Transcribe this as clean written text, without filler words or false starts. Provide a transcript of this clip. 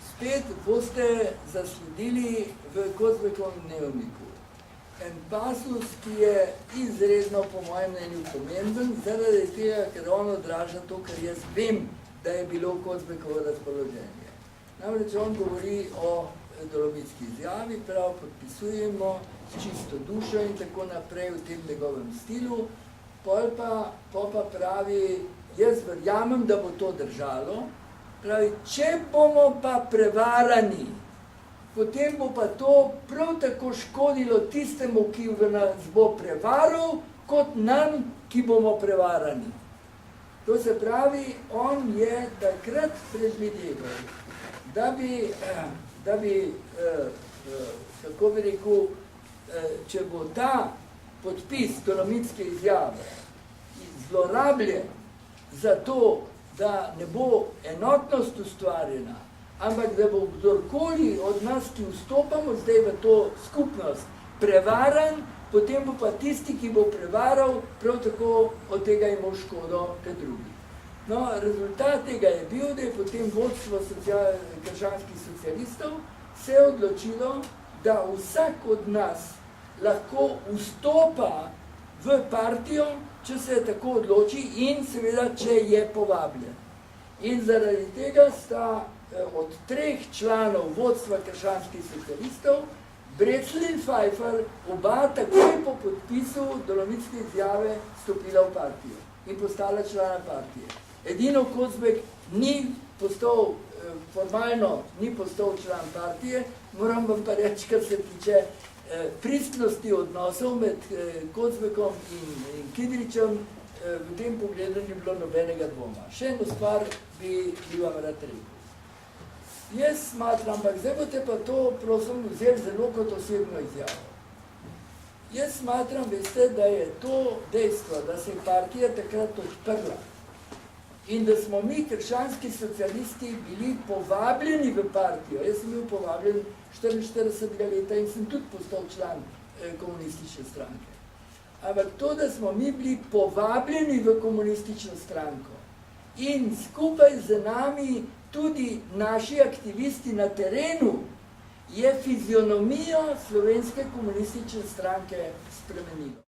spet boste zasledili v Kozbekovem dnevniku en pasus, ki je izredno po mojem mnenju pomemben, zaradi tega, ker on odraža to, kar jaz vem, da je bilo Kozbekovo razpoloženje. Namreč on govori o dolomitski izjavi, prav podpisujemo s čisto dušo in tako naprej v tem njegovem stilu, pol pa pravi, jaz verjamem, da bo to držalo, pravi, če bomo pa prevarani, potem bo pa to prav tako škodilo tistemu, ki nas bo prevaral, kot nam, ki bomo prevarani. To se pravi, on je takrat predvideval, da bi, kako bi rekel, če bo ta podpis dolomitske izjave zlorabljen za to, da ne bo enotnost ustvarjena, ampak da bo kdorkoli od nas, ki vstopamo zdaj v to skupnost, prevaran, potem bo pa tisti, ki bo prevaral, prav tako od tega imel škodo kot drugi. No, rezultat tega je bil, da je potem vodstvo krščanskih socialistov se odločilo, da vsak od nas lahko vstopa v partijo, če se tako odloči in seveda, če je povabljen. In zaradi tega sta od 3 članov vodstva krščanskih socialistov Breclj in Pfeiffer oba takoj po podpisu dolomitske izjave stopila v partijo in postala člana partije. Edino Kozbek ni postal, formalno ni postal član partije, moram vam pa reči, kar se tiče pristnosti odnosov med Kozbekom in Kidričem, v tem pogledu ni bilo nobenega dvoma. Še eno stvar bi vam rad rekel. Jaz smatram, ampak zdaj boste pa to, prosim, vzeli zelo kot osebno izjavo. Jaz smatram, veste, da je to dejstvo, da se je partija takrat odprla in da smo mi, krščanski socialisti, bili povabljeni v partijo. Jaz sem bil povabljen 44 leta in sem tudi postal član komunistične stranke. Ampak to, da smo mi bili povabljeni v komunistično stranko in skupaj z nami tudi naši aktivisti na terenu, je fizionomijo slovenske komunistične stranke spremenilo.